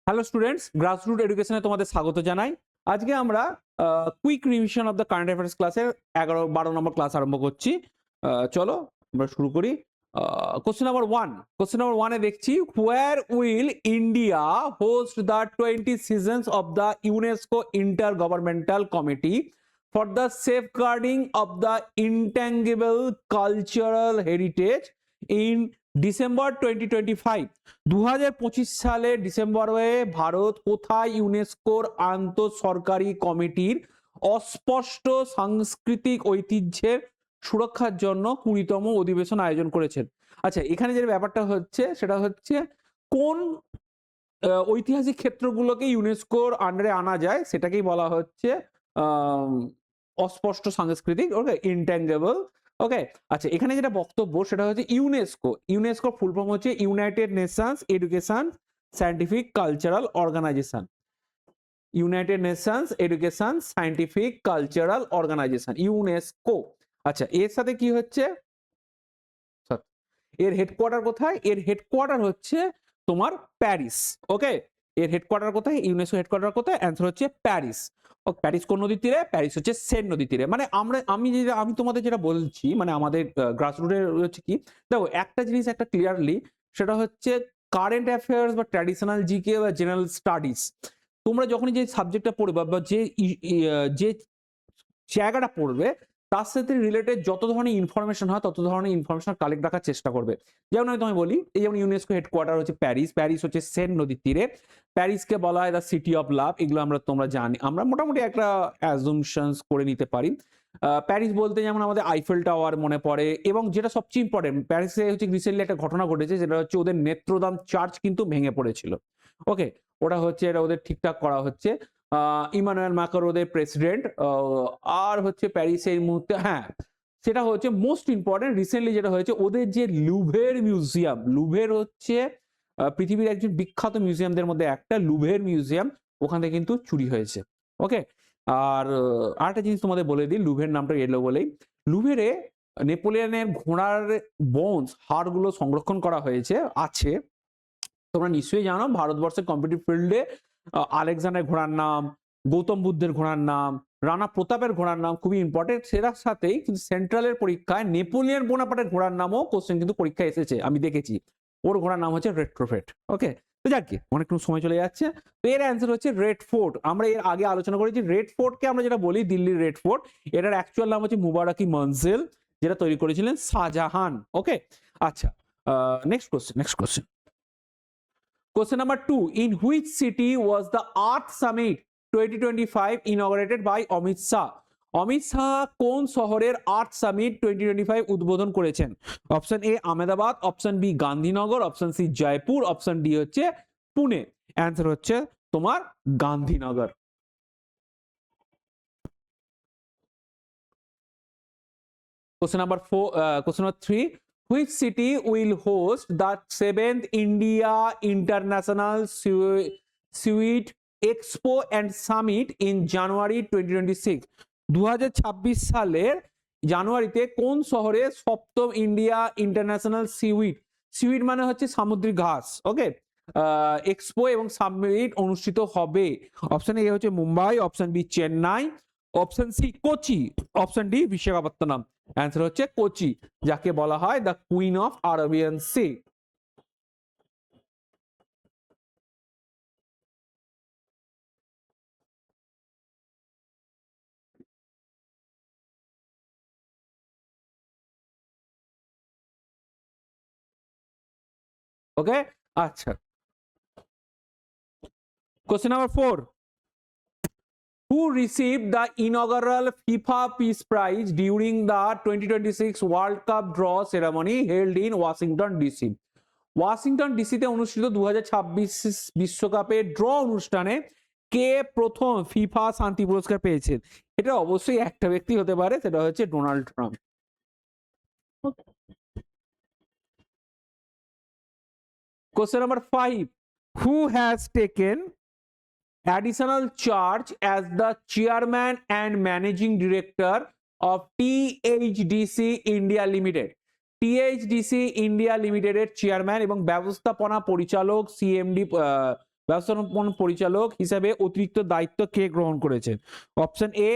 Hello students, grassroot এডুকেশনে তোমাদের স্বাগত জানাই। আজকে আমরা quick revision of the current affairs ক্লাসের 11-12 নম্বর ক্লাস আরম্ভ করছি। চলো আমরা শুরু করি। কোশ্চেন নাম্বার 1, কোশ্চেন নাম্বার 1 এ দেখছি, where will India host the 20 seasons of the UNESCO Intergovernmental Committee for the Safeguarding of the Intangible Cultural Heritage in December 2025। 2025 সালে ডিসেম্বরে ভারত কোথায় ইউনেস্কোর আন্তঃসরকারি কমিটির অস্পষ্ট সাংস্কৃতিক ঐতিহ্যের সুরক্ষার জন্য 20তম অধিবেশন আয়োজন করেছেন? আচ্ছা, এখানে যে ব্যাপারটা হচ্ছে সেটা হচ্ছে কোন ঐতিহাসিক ক্ষেত্রগুলোকে ইউনেস্কোর আন্ডারে আনা যায় সেটাকেই বলা হচ্ছে অস্পষ্ট সাংস্কৃতিক, ওকে, ইনট্যাঞ্জেবল। ওকে, আচ্ছা, এখানে যেটা বক্তব্য সেটা হচ্ছে ইউনেস্কো ফুল ফর্ম হচ্ছে United Nations Education Scientific Cultural Organisation. United Nations Education Scientific Cultural Organisation, UNESCO. আচ্ছা, এর সাথে কি হচ্ছে, এর হেডকোয়ার্টার কোথায়? এর হেডকোয়ার্টার হচ্ছে তোমার প্যারিস। ওকে, এর হেডকোয়ার্টার কোথায়? ইউনেস্কো হেডকোয়ার্টার কোথায়? অ্যান্সার হচ্ছে প্যারিস। ও, প্যারিস কোন নদীর তীরে? প্যারিস হচ্ছে সেন নদীর তীরে। মানে আমি তোমাদের যেটা বলছি, মানে আমাদের গ্রাসরুটের হচ্ছে কি, দেখো একটা জিনিস একটা ক্লিয়ারলি, সেটা হচ্ছে কারেন্ট অ্যাফেয়ার্স বা ট্র্যাডিশনাল জিকে বা জেনারেল স্টাডিজ, তোমরা যখনই যে সাবজেক্টটা পড়বে বা যে জায়গাটা পড়বে তার সাথে রিলেটেড যত ধরনের ইনফরমেশন হয় তত ধরনের ইনফরমেশন কালেক্ট রাখার চেষ্টা করবে। যেমন আমি তোমায় বলি, এই যেমন ইউনেস্কো হেডকোয়ার্টার হচ্ছে প্যারিস, প্যারিস হচ্ছে সেন নদীর তীরে, প্যারিসকে বলা হয় দ্য সিটি অফ লাভ। এগুলো তোমরা জানি, আমরা মোটামুটি একটা অ্যাজুমশনস করে নিতে পারি। প্যারিস বলতে যেমন আমাদের আইফেল টাওয়ার মনে পড়ে, এবং যেটা সবচেয়ে ইম্পর্টেন্ট, প্যারিসে হচ্ছে রিসেন্টলি একটা ঘটনা ঘটেছে, যেটা হচ্ছে ওদের নেত্রদাম চার্চ কিন্তু ভেঙে পড়েছিল। ওকে, ওটা হচ্ছে এটা ওদের ঠিকঠাক করা হচ্ছে। ইমানুয়েল ম্যাক্রন ওদের প্রেসিডেন্ট। আর হচ্ছে প্যারিসে এই মুহূর্তে, হ্যাঁ, সেটা হচ্ছে মোস্ট ইম্পর্টেন্ট রিসেন্টলি যেটা হয়েছে, ওদের যে লুভের মিউজিয়াম, লুভের হচ্ছে পৃথিবীর একজন বিখ্যাত মিউজিয়ামদের মধ্যে একটা, লুভের মিউজিয়াম, ওখান থেকে কিন্তু চুরি হয়েছে। ওকে, আর আরেকটা জিনিস তোমাদের বলে দিই, লুভের নামটা এলো বলেই, লুভেরে নেপোলিয়নের ঘোড়ার বোনস হাড়গুলো সংরক্ষণ করা হয়েছে, আছে। তোমরা নিশ্চয়ই জানো ভারতবর্ষের কম্পিটিটিভ ফিল্ডে আলেকজান্ডার ঘোড়ার নাম, গৌতম বুদ্ধের ঘোড়ার নাম, রানা প্রতাপের ঘোড়ার নাম খুবই ইম্পর্টেন্ট। সেটার সাথেই কিন্তু সেন্ট্রালের পরীক্ষায় নেপোলিয়ন বোনাপার্টের ঘোড়ার নামও কোশ্চেন কিন্তু পরীক্ষায় এসেছে, আমি দেখেছি। ওর ঘোড়ার নাম হচ্ছে রেট্রোফেট। ওকে, তো যাকে অনেকক্ষণ সময় চলে যাচ্ছে, তো এর অ্যান্সার হচ্ছে রেড ফোর্ট। আমরা এর আগে আলোচনা করেছি রেড ফোর্টকে আমরা যেটা বলি দিল্লির রেড ফোর্ট, এটার অ্যাকচুয়াল নাম হচ্ছে মুবারকি মঞ্জিল, যেটা তৈরি করেছিলেন শাহজাহান। ওকে, আচ্ছা, next question. Question number 2. In which city was the Earth Summit 2025 inaugurated by Amit Shah? Amit Shah কোন শহরের আর্থ সামিট 2025 উদ্বোধন করেছেন? Option A Ahmedabad, option B Gandhinagar, option C Jaipur, option D হচ্ছে পুনে। অ্যান্সার হচ্ছে তোমার Gandhinagar. Question number 4, question number 3. Which city will host the 7th India International Sweet Expo and Summit in January 2026? 2026 সালের জানুয়ারিতে কোন শহরে সপ্তম ইন্ডিয়া ইন্টারন্যাশনাল সিউইট মানে হচ্ছে সামুদ্রিক ঘাস, ওকে, এক্সপো এবং সামিট অনুষ্ঠিত হবে? অপশন এ হচ্ছে Mumbai, option B Chennai, option C Kochi, option D Visakhapatnam. Answer হচ্ছে কোচি, যাকে বলা হয় the queen of Arabian sea. Okay, আচ্ছা, question number 4. Who received the inaugural FIFA Peace Prize during the 2026 World Cup draw ceremony held in Washington DC? Washington ডিসিতে অনুষ্ঠিত 2026 বিশ্বকাপের draw অনুষ্ঠানে কে প্রথম ফিফা শান্তি পুরস্কার পেয়েছেন? এটা অবশ্যই একটা ব্যক্তি হতে পারে, সেটা হচ্ছে Donald Trump. Question number 5. Who has taken additional charge as the chairman and managing director of THDC India Limited? THDC India Limited এর চেয়ারম্যান এবং ব্যবস্থাপনা পরিচালক সিএমডি ব্যবস্থাপনা পরিচালক হিসেবে অতিরিক্ত দায়িত্ব কে গ্রহণ করেছেন? Option A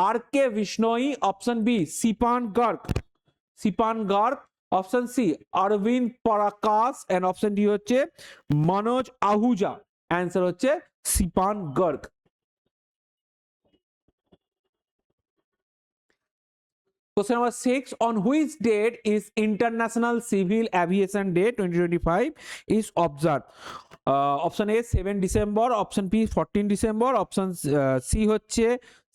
R K Bishnoi, option B Sipan Garg, option C Arvind Prakash, and option D হচ্ছে মনোজ আহুজা। অ্যান্সার হচ্ছে সিপান Garg. Question number 6. On which date is International Civil Aviation Day 2025 is observed? Option A 7 December, option B 14 December, option C হচ্ছে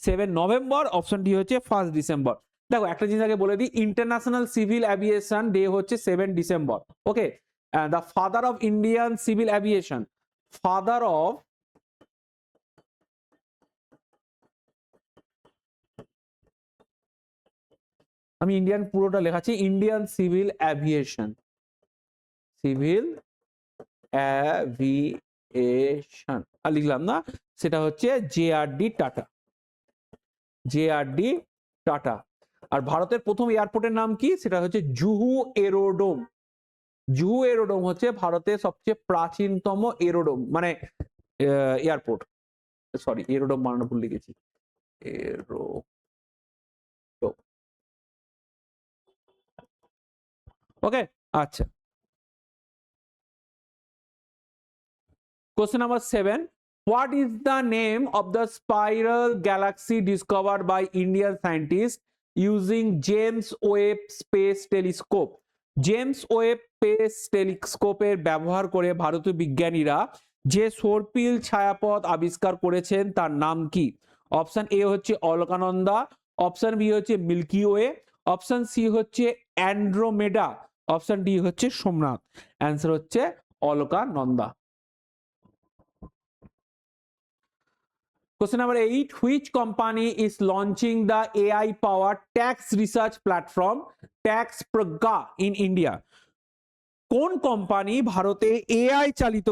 7 November, option D হচ্ছে 1 December। দেখো একটা জিনিস আগে বলে দিই, ইন্টারন্যাশনাল সিভিল অ্যাভিয়েশন ডে হচ্ছে 7 December. Okay, the father of Indian civil aviation, father of আমি ইন্ডিয়ান পুরোটা লেখাচ্ছি, ইন্ডিয়ান সিভিল অ্যাভিয়েশন, আর লিখলাম না, সেটা হচ্ছে জেআরডি টাটা। আর ভারতের প্রথম এয়ারপোর্টের নাম কি? সেটা হচ্ছে জুহু এরোড্রোম। জুহু এরোড্রোম হচ্ছে ভারতের সবচেয়ে প্রাচীনতম এরোড্রোম, মানে এয়ারপোর্ট। সরি, এরোড্রোম বানানো ভুল লিখেছি, এরোড্রোম। ওকে, আচ্ছা। Question number 7. What is the name of the spiral galaxy discovered by Indian scientists using James Webb Space Telescope? James Webb Space টেলিস্কোপের ব্যবহার করে ভারতীয় বিজ্ঞানীরা যে সৌরপিল ছায়াপথ আবিষ্কার করেছেন তার নাম কি? অপশন এ হচ্ছে অলকানন্দা, অপশন বি হচ্ছে মিল্কি ওয়ে, অপশন সি হচ্ছে অ্যান্ড্রোমেডা, অপশন ডি হচ্ছে সোমনাথ। অ্যান্সার হচ্ছে Alaknanda. Question number 8. Which company is launching the AI-powered tax research platform Tax Pragya in India? কোন কোম্পানি ভারতে এআই চালিত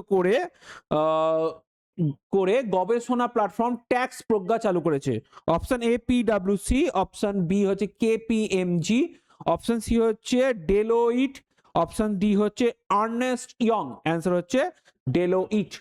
করে গবেষণা প্ল্যাটফর্ম ট্যাক্স প্রজ্ঞা চালু করেছে? অপশন এ পিডব্লিউসি, অপশন বি হচ্ছে কেপিএমজি, অপশন সি হচ্ছে ডেলোইট, অপশন ডি হচ্ছে আর্নেস্ট ইয়ং। অ্যান্সার হচ্ছে ডেলোইট।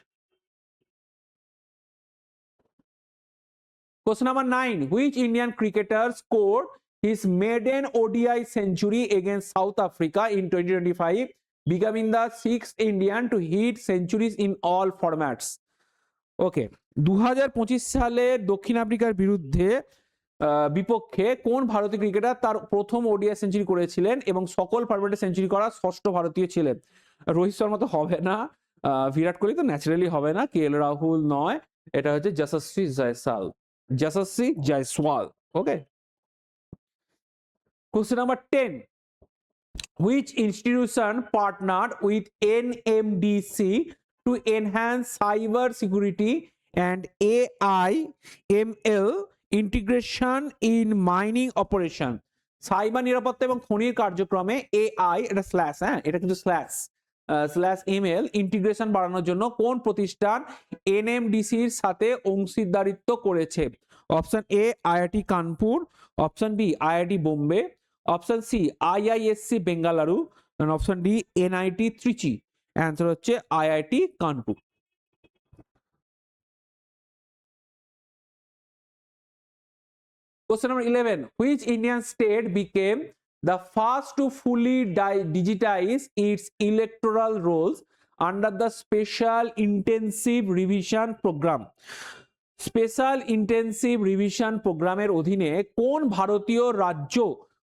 Question number 9. Which Indian cricketer scored his maiden ODI century against South Africa in 2025, becoming the 6th Indian to hit centuries in all formats? ওকে, 2025 সালে দক্ষিণ আফ্রিকার বিপক্ষে কোন ভারতীয় cricketer তার প্রথম ওডিআই সেঞ্চুরি করেছিলেন এবং সকল ফরম্যাটে সেঞ্চুরি করা ষষ্ঠ ভারতীয় ছিলেন? রোহিত শর্মা তো হবে না, বিরাট কোহলি তো ন্যাচারালি হবে না, কেএল রাহুল নয়, এটা হচ্ছে যশস্বী Jaiswal. Okay. Question number 10. Which institution partnered with NMDC to enhance cyber security and AI/ML integration in mining operation? Cyber নিরাপত্তা এবং খনির কার্যক্রমে AI, এটা স্ল্যাশ, এটা কিন্তু স্ল্যাশ এমএল ইন্টিগ্রেশন বাড়ানোর জন্য কোন প্রতিষ্ঠান এনএমডিসির সাথে অংশীদারিত্ব করেছে? Option A IIT Kanpur, option B IIT Bombay, option C IISc Bengaluru, option D NIT Trichy. Answer হচ্ছে IIT Kanpur. Question number 11. Which Indian state became the first to fully digitize its electoral rolls under the Special Intensive Revision Program? Special intensive revision প্রোগ্রামের অধীনে কোন ভারতীয় রাজ্য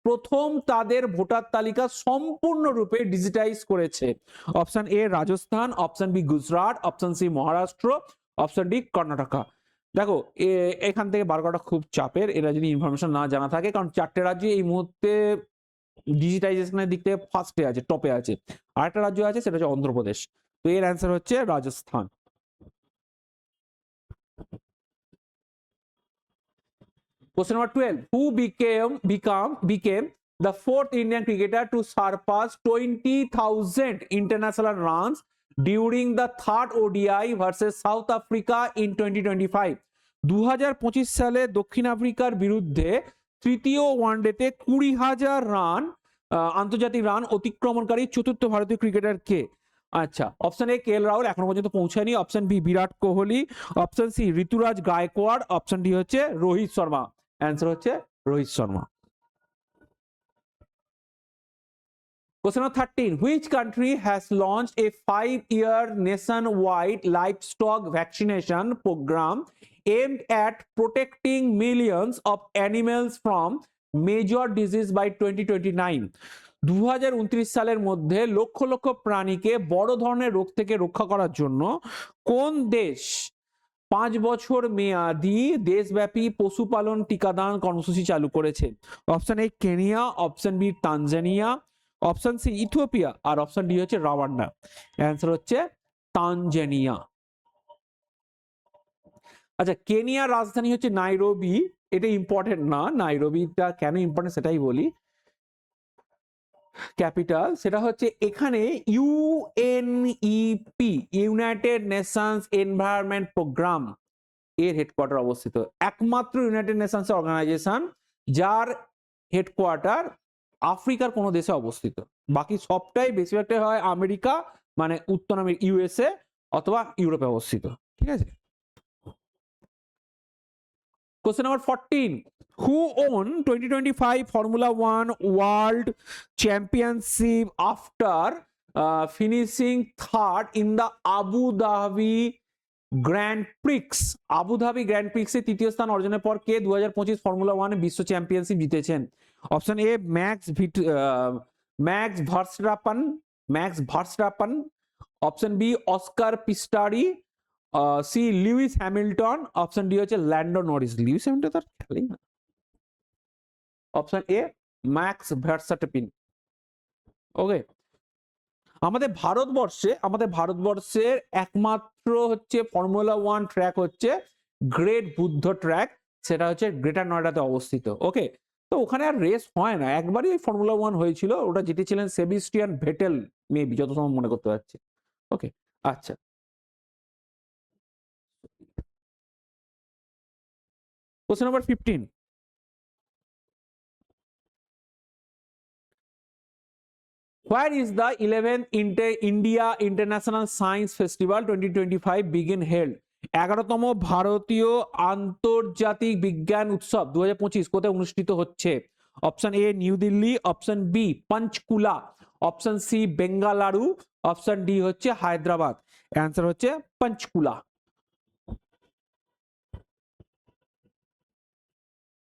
প্রথম তাদের voter তালিকা সম্পূর্ণরূপে ডিজিটাইজ করেছে? Option A Rajasthan, option B Gujarat, option C Maharashtra, option D Karnataka. দেখো এখান থেকে বার করাটা খুব চাপের, এরা যদি ইনফরমেশন না জানা থাকে, কারণ চারটে রাজ্য এই মুহূর্তে ডিজিটাইজেশনের দিক থেকে ফার্স্টে আছে, টপে আছে। আরেকটা রাজ্য আছে, সেটা হচ্ছে অন্ধ্রপ্রদেশ। তো এর অ্যান্সার হচ্ছে Rajasthan. Question number 12. Who became the fourth Indian cricketer to surpass 20,000 international runs during the third ODI versus South Africa in 2025? 2025 সালে দক্ষিণ আফ্রিকার বিরুদ্ধে তৃতীয় ওয়ানডেতে 20,000 রান আন্তর্জাতিক রান অতিক্রমণকারী চতুর্থ ভারতীয় ক্রিকেটার কে? আচ্ছা, অপশন এ কে এল রাহুল এখনো পর্যন্ত পৌঁছায়নি, option B Virat Kohli, option C ঋতুরাজ গায়কোয়াড়, অপশন ডি হচ্ছে রোহিত শর্মা। অ্যান্সার হচ্ছে Rohit Sharma. Question number 13. Which country has launched a 5-year nationwide livestock vaccination program aimed at protecting millions of animals from major disease by 2029? 2029 সালের মধ্যে লক্ষ লক্ষ প্রাণীকে বড় ধরনের রোগ থেকে রক্ষা করার জন্য কোন দেশ 5 বছর মেয়াদী দেশব্যাপী পশুপালন টিকাদান কর্মসূচি চালু করেছে? Option A Kenya, option B Tanzania, option C Ethiopia, আর অপশন ডি হচ্ছে রাওয়ান্ডা। অ্যান্সার হচ্ছে তানজানিয়া। আচ্ছা, কেনিয়ার রাজধানী হচ্ছে নাইরোবি। এটা ইম্পর্টেন্ট না, নাইরোবিটা কেন ইম্পর্টেন্ট সেটাই বলি। ক্যাপিটাল সেটা হচ্ছে এখানে UNEP, United Nations Environment Programme এর হেডকোয়ার্টার অবস্থিত। একমাত্র ইউনাইটেড নেশনস অর্গানাইজেশন যার হেডকোয়ার্টার আফ্রিকার কোনো দেশে অবস্থিত। বাকি সবটাই বেশিরভাগটাই হয় আমেরিকা, মানে উত্তর আমেরিকা, ইউএসএ অথবা ইউরোপে অবস্থিত। ঠিক আছে। Question number 14. Who won 2025 Formula 1 World Championship after finishing third in the Abu Dhabi Grand Prix? Abu Dhabi Grand প্রিক্সে তৃতীয় স্থান অর্জনের পর কে 2025 ফর্মুলা 1 বিশ্ব চ্যাম্পিয়নশিপ জিতেছেন? Option A Max Verstappen, option B Oscar Piastri, C Lewis Hamilton, option D হচ্ছে Lando Norris. Lewis Hamilton তার খেলেই না। Option A Max Verstappen. Okay, আমাদের ভারতবর্ষের একমাত্র হচ্ছে ফর্মুলা 1 ট্র্যাক হচ্ছে গ্রেট বুদ্ধ ট্র্যাক, সেটা হচ্ছে গ্রেটার নয়ডাতে অবস্থিত। ওকে, তো ওখানে আর রেস হয় না, একবারই ফর্মুলা 1 হয়েছিল, ওটা জিতেছিলেন সেবাস্টিয়ান ভেটেল মেবি, যত সময় মনে করতে পারছি। ওকে, আচ্ছা, question number 15. Where is the 11th India International Science Festival 2025 begin held? 11তম ভারতীয় আন্তর্জাতিক বিজ্ঞান উৎসব 2025 কোথায় অনুষ্ঠিত হচ্ছে? Option A New Delhi, option B Panchkula, option C Bengaluru, option D হচ্ছে হায়দ্রাবাদ। অ্যান্সার হচ্ছে পঞ্চকুলা।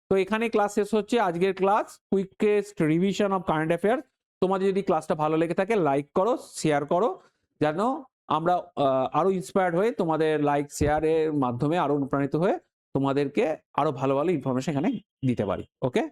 তো এখানে ক্লাস শেষ হচ্ছে, আজকের class quickest revision of current affairs. তোমাদের যদি ক্লাসটা ভালো লেগে থাকে লাইক করো, শেয়ার করো, যেন আমরা আরো ইন্সপায়ার্ড হয়ে তোমাদের লাইক শেয়ারের মাধ্যমে আরো অনুপ্রাণিত হয়ে তোমাদেরকে আরো ভালো ভালো ইনফরমেশন এখানে দিতে পারি। ওকে।